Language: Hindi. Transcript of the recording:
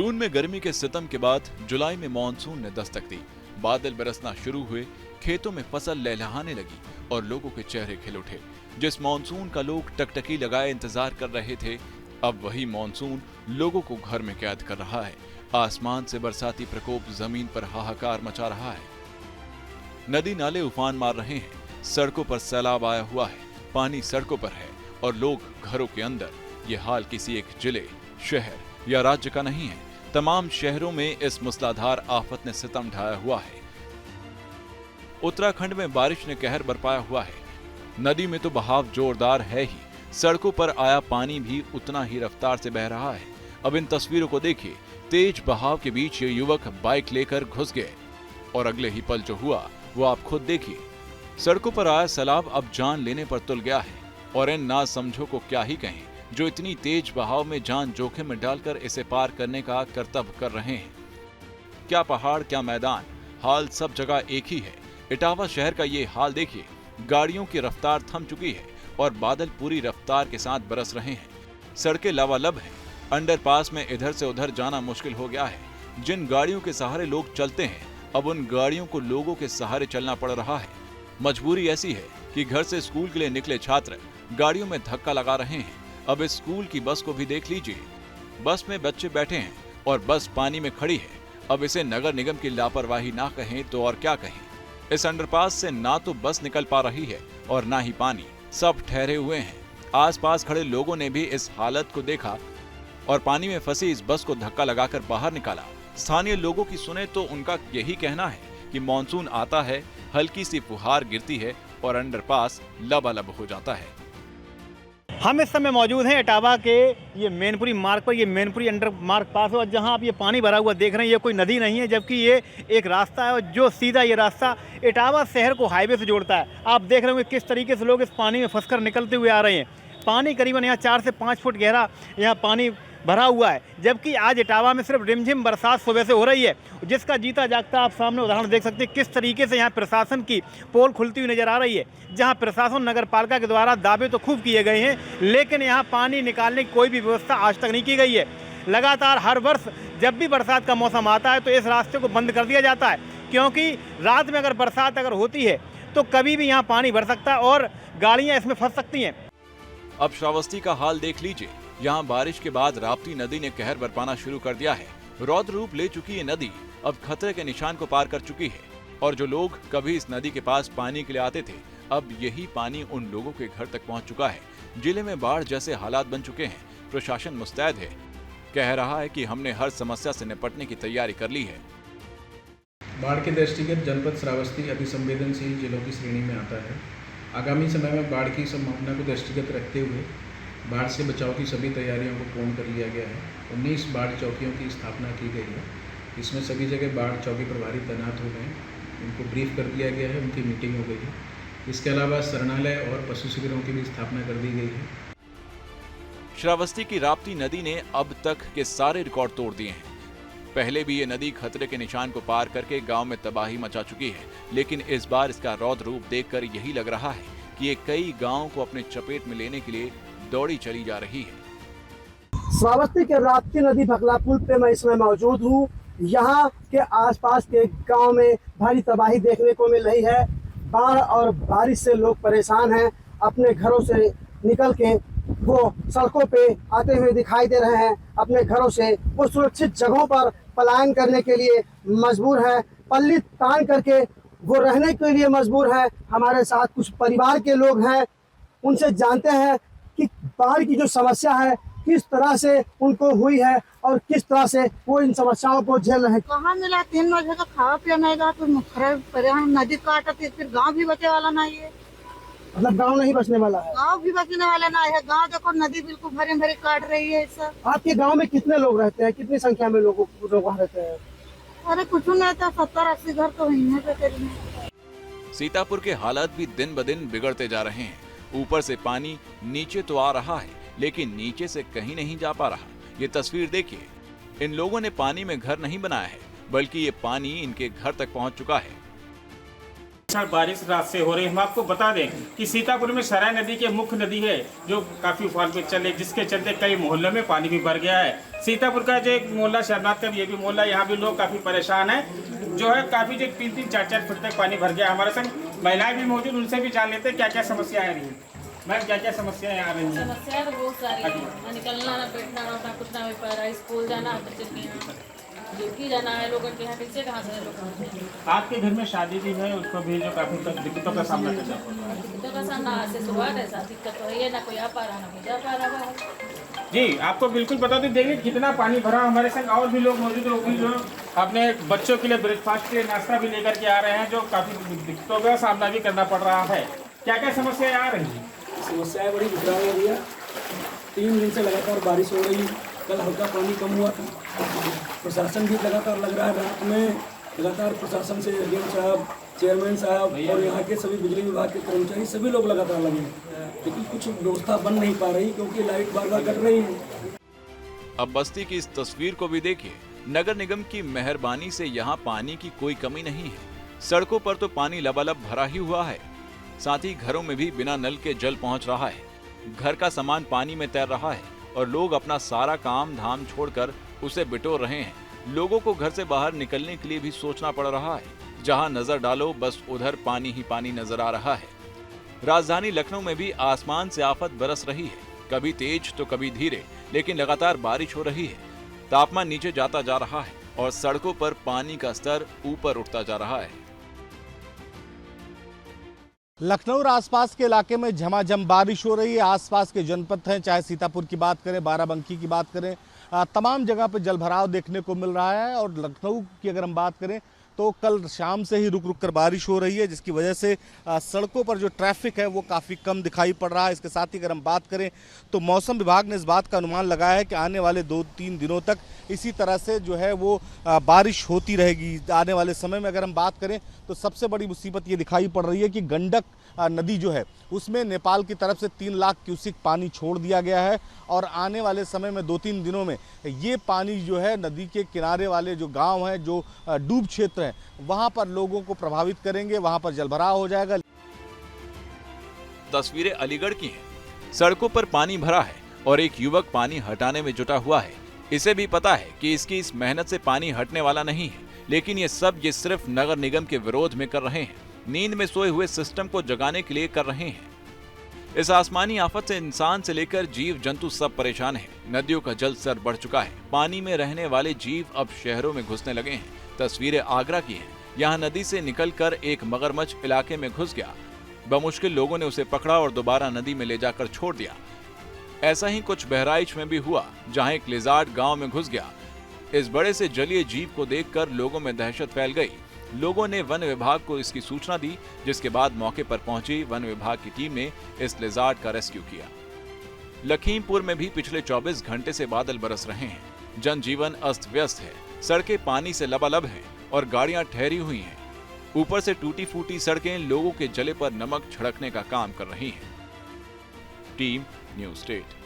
जून में गर्मी के सितम के बाद जुलाई में मानसून ने दस्तक दी। बादल बरसना शुरू हुए, खेतों में फसल लहलहाने लगी और लोगों के चेहरे खिल उठे। जिस मानसून का लोग टकटकी लगाए इंतजार कर रहे थे, अब वही मानसून लोगों को घर में कैद कर रहा है। आसमान से बरसाती प्रकोप जमीन पर हाहाकार मचा रहा है। नदी नाले उफान मार रहे हैं, सड़कों पर सैलाब आया हुआ है, पानी सड़कों पर है और लोग घरों के अंदर। ये हाल किसी एक जिले, शहर या राज्य का नहीं है। तमाम शहरों में इस मूसलाधार आफत ने सितम ढाया हुआ है। उत्तराखंड में बारिश ने कहर बरपाया हुआ है। नदी में तो बहाव जोरदार है ही, सड़कों पर आया पानी भी उतना ही रफ्तार से बह रहा है। अब इन तस्वीरों को देखिए। तेज बहाव के बीच ये युवक बाइक लेकर घुस गए और अगले ही पल जो हुआ वो आप खुद देखिए। सड़कों पर आया सैलाब अब जान लेने पर तुल गया है और इन नासमझों को क्या ही कहें, जो इतनी तेज बहाव में जान जोखिम में डालकर इसे पार करने का करतब कर रहे हैं। क्या पहाड़, क्या मैदान, हाल सब जगह एक ही है। इटावा शहर का ये हाल देखिए। गाड़ियों की रफ्तार थम चुकी है और बादल पूरी रफ्तार के साथ बरस रहे हैं। सड़कें लबालब हैं। अंडरपास में इधर से उधर जाना मुश्किल हो गया है। जिन गाड़ियों के सहारे लोग चलते हैं, अब उन गाड़ियों को लोगों के सहारे चलना पड़ रहा है। मजबूरी ऐसी है कि घर से स्कूल के लिए निकले छात्र गाड़ियों में धक्का लगा रहे हैं। अब इस स्कूल की बस को भी देख लीजिए। बस में बच्चे बैठे हैं और बस पानी में खड़ी है। अब इसे नगर निगम की लापरवाही ना कहें तो और क्या कहें। इस अंडरपास से ना तो बस निकल पा रही है और ना ही पानी। सब ठहरे हुए हैं। आसपास खड़े लोगों ने भी इस हालत को देखा और पानी में फंसी इस बस को धक्का लगाकर बाहर निकाला। स्थानीय लोगों की सुने तो उनका यही कहना है कि मानसून आता है, हल्की सी फुहार गिरती है और अंडरपास लबालब हो जाता है। हम इस समय मौजूद हैं इटावा के ये मैनपुरी मार्ग पर। ये मैनपुरी अंडर मार्ग पास है और जहां आप ये पानी भरा हुआ देख रहे हैं, ये कोई नदी नहीं है, जबकि ये एक रास्ता है और जो सीधा ये रास्ता इटावा शहर को हाईवे से जोड़ता है। आप देख रहे होंगे किस तरीके से लोग इस पानी में फंसकर निकलते हुए आ रहे हैं। पानी करीबन यहाँ 4 से 5 फुट गहरा यहाँ पानी भरा हुआ है, जबकि आज इटावा में सिर्फ रिमझिम बरसात सुबह से हो रही है, जिसका जीता जागता आप सामने उदाहरण देख सकते हैं। किस तरीके से यहाँ प्रशासन की पोल खुलती हुई नजर आ रही है। जहाँ प्रशासन नगर पालिका के द्वारा दावे तो खूब किए गए हैं, लेकिन यहाँ पानी निकालने की कोई भी व्यवस्था आज तक नहीं की गई है। लगातार हर वर्ष जब भी बरसात का मौसम आता है तो इस रास्ते को बंद कर दिया जाता है, क्योंकि रात में अगर बरसात होती है तो कभी भी यहाँ पानी भर सकता है और गाड़ियाँ इसमें फंस सकती हैं। अब श्रावस्ती का हाल देख लीजिए। यहाँ बारिश के बाद राप्ती नदी ने कहर बरपाना शुरू कर दिया है। रौद्र रूप ले चुकी ये नदी अब खतरे के निशान को पार कर चुकी है और जो लोग कभी इस नदी के पास पानी के लिए आते थे, अब यही पानी उन लोगों के घर तक पहुँच चुका है। जिले में बाढ़ जैसे हालात बन चुके हैं। प्रशासन मुस्तैद है, कह रहा है कि हमने हर समस्या से निपटने की तैयारी कर ली है। बाढ़ के दृष्टिगत जनपद श्रावस्ती अति संवेदनशील जिलों की श्रेणी में आता है। आगामी समय में बाढ़ की संभावना को दृष्टिगत रखते हुए बाढ़ से बचाव की सभी तैयारियों को पूर्ण कर लिया गया है। 19 बाढ़ चौकियों की स्थापना की गई है। इसमें सभी जगह बाढ़ चौकी प्रभारी तैनात हो गए हैं। उनको ब्रीफ कर दिया गया है, उनकी मीटिंग हो गई है। इसके अलावा शरणालय और पशु शिविरों की भी स्थापना कर दी गई है। श्रावस्ती की राप्ती नदी ने अब तक के सारे रिकॉर्ड तोड़ दिए हैं। पहले भी ये नदी खतरे के निशान को पार करके गांव में तबाही मचा चुकी है, लेकिन इस बार इसका रौद्र रूप देखकर यही लग रहा है कि ये कई गांवों को अपने चपेट में लेने के लिए दौड़ी चली जा रही है। श्रावस्ती के राप्ती नदी भकला पुल पे मैं इसमें मौजूद हूँ। यहाँ के आसपास के गांव में भारी तबाही देखने को मिल रही है। बाढ़ और बारिश से लोग परेशान हैं। अपने घरों से निकल के वो सड़कों पे आते हुए दिखाई दे रहे हैं। अपने घरों से वो सुरक्षित जगहों पर पलायन करने के लिए मजबूर है। पल्ली तान करके वो रहने के लिए मजबूर है। हमारे साथ कुछ परिवार के लोग हैं, उनसे जानते हैं कि बाढ़ की जो समस्या है किस तरह से उनको हुई है और किस तरह से वो इन समस्याओं को झेल रहे हैं। कहाँ मिला 3 बजे का खावा पिया नहीं रहा, तो नदी काटती, फिर गांव भी बचे वाला नहीं है। मतलब गांव नहीं बचने वाला है। गांव भी बचने वाला नहीं है। गांव देखो नदी बिल्कुल भरे भरे काट रही है। सब आपके गांव में कितने लोग रहते हैं, कितनी संख्या में लोग वहाँ रहते हैं? अरे कुछ नहीं था, 70-80 घर तो वही है। सीतापुर के हालात भी दिन ब दिन बिगड़ते जा रहे हैं। ऊपर से पानी नीचे तो आ रहा है, लेकिन नीचे से कहीं नहीं जा पा रहा। ये तस्वीर देखिए। इन लोगों ने पानी में घर नहीं बनाया है, बल्कि ये पानी इनके घर तक पहुंच चुका है। बारिश रात से हो रही है। हम आपको बता दें कि सीतापुर में सराय नदी के मुख्य नदी है जो काफ़ी उफान पे चले, जिसके चलते कई मोहल्लों में पानी भी भर गया है। सीतापुर का जो एक मोहल्ला शरनाथ का ये भी मोहल्ला, यहाँ भी लोग काफ़ी परेशान हैं। जो है काफ़ी जो 3-3, 4-4 फुट तक पानी भर गया। हमारे संग महिलाएं भी मौजूद, उनसे भी जान लेते हैं क्या क्या समस्या आ रही है। मैम, क्या क्या समस्याएं आ रही हैं? समस्या तो बहुत सारी है, ना निकलना, ना बैठना, ना कुछ ना हो पा रहा है। स्कूल जाना है बच्चे के यहाँ, ड्यूटी जाना है लोगों के यहाँ, किससे कहाँ से लोग। आपके घर में शादी भी है, उसको भी जो काफ़ी दिक्कतों का सामना करना पड़ रहा है। दिक्कतों का सामना आज से शुरुआत है, ऐसा दिक्कत तो है, ना कोई आ पा रहा ना कोई जा पा रहा है। जी, आपको बिल्कुल बता दें, देखिए कितना पानी भरा। हमारे संग और भी लोग मौजूद हैं, वो भी जो अपने बच्चों के लिए ब्रेकफास्ट के लिए नाश्ता भी लेकर के आ रहे हैं, जो काफ़ी दिक्कतों का सामना भी करना पड़ रहा है। क्या क्या समस्याएं आ रही हैं? समस्याएं बड़ी विकराल हो रही है। 3 दिन से लगातार बारिश हो रही, कल हल्का पानी कम हुआ था। प्रशासन भी लगातार लग रहा है, रात में लगातार प्रशासन से डीएम साहब, चेयरमैन साहब और यहाँ के सभी बिजली विभाग के कर्मचारी सभी लोग लगातार लगे हैं, लेकिन कुछ व्यवस्था बन नहीं पा रही क्योंकि लाइट बार बार कट रही है। अब बस्ती की इस तस्वीर को भी देखिए। नगर निगम की मेहरबानी से यहाँ पानी की कोई कमी नहीं है। सड़कों पर तो पानी लबालब भरा ही हुआ है, साथ ही घरों में भी बिना नल के जल पहुंच रहा है। घर का सामान पानी में तैर रहा है और लोग अपना सारा काम धाम छोड़कर उसे बिटोर रहे हैं। लोगों को घर से बाहर निकलने के लिए भी सोचना पड़ रहा है। जहां नजर डालो बस उधर पानी ही पानी नजर आ रहा है। राजधानी लखनऊ में भी आसमान से आफत बरस रही है, कभी तेज तो कभी धीरे, लेकिन लगातार बारिश हो रही है। तापमान नीचे जाता जा रहा है और सड़कों पर पानी का स्तर ऊपर उठता जा रहा है। लखनऊ और आसपास के इलाके में झमाझम बारिश हो रही है। आसपास के जनपद हैं, चाहे सीतापुर की बात करें, बाराबंकी की बात करें, तमाम जगह पे जलभराव देखने को मिल रहा है। और लखनऊ की अगर हम बात करें तो कल शाम से ही रुक रुक कर बारिश हो रही है, जिसकी वजह से सड़कों पर जो ट्रैफिक है वो काफ़ी कम दिखाई पड़ रहा है। इसके साथ ही अगर हम बात करें तो मौसम विभाग ने इस बात का अनुमान लगाया है कि आने वाले 2-3 दिनों तक इसी तरह से जो है वो बारिश होती रहेगी। आने वाले समय में अगर हम बात करें तो सबसे बड़ी मुसीबत ये दिखाई पड़ रही है कि गंडक नदी जो है उसमें नेपाल की तरफ से 3 लाख क्यूसिक पानी छोड़ दिया गया है और आने वाले समय में 2-3 दिनों में ये पानी जो है नदी के किनारे वाले जो गांव हैं, जो डूब क्षेत्र हैं, वहां पर लोगों को प्रभावित करेंगे, वहां पर जलभराव हो जाएगा। तस्वीरें अलीगढ़ की हैं। सड़कों पर पानी भरा है और एक युवक पानी हटाने में जुटा हुआ है। इसे भी पता है कि इसकी इस मेहनत से पानी हटने वाला नहीं है, लेकिन ये सिर्फ नगर निगम के विरोध में कर रहे हैं। नींद में सोए हुए सिस्टम को जगाने के लिए कर रहे हैं। इस आसमानी आफत से इंसान से लेकर जीव जंतु सब परेशान हैं। नदियों का जल स्तर बढ़ चुका है। पानी में रहने वाले जीव अब शहरों में घुसने लगे हैं। तस्वीरें आगरा की हैं। यहाँ नदी से निकलकर एक मगरमच्छ इलाके में घुस गया। बमुश्किल लोगों ने उसे पकड़ा और दोबारा नदी में ले जाकर छोड़ दिया। ऐसा ही कुछ बहराइच में भी हुआ, जहाँ एक लिजार्ड गाँव में घुस गया। इस बड़े से जलीय जीव को देखकर लोगों में दहशत फैल गई। लोगों ने वन विभाग को इसकी सूचना दी, जिसके बाद मौके पर पहुंची वन विभाग की टीम ने इस लिजार्ड का रेस्क्यू किया। लखीमपुर में भी पिछले 24 घंटे से बादल बरस रहे हैं। जनजीवन अस्त व्यस्त है, सड़कें पानी से लबालब हैं और गाड़ियां ठहरी हुई हैं। ऊपर से टूटी फूटी सड़कें लोगों के जले पर नमक छिड़कने का काम कर रही हैं। Team news state.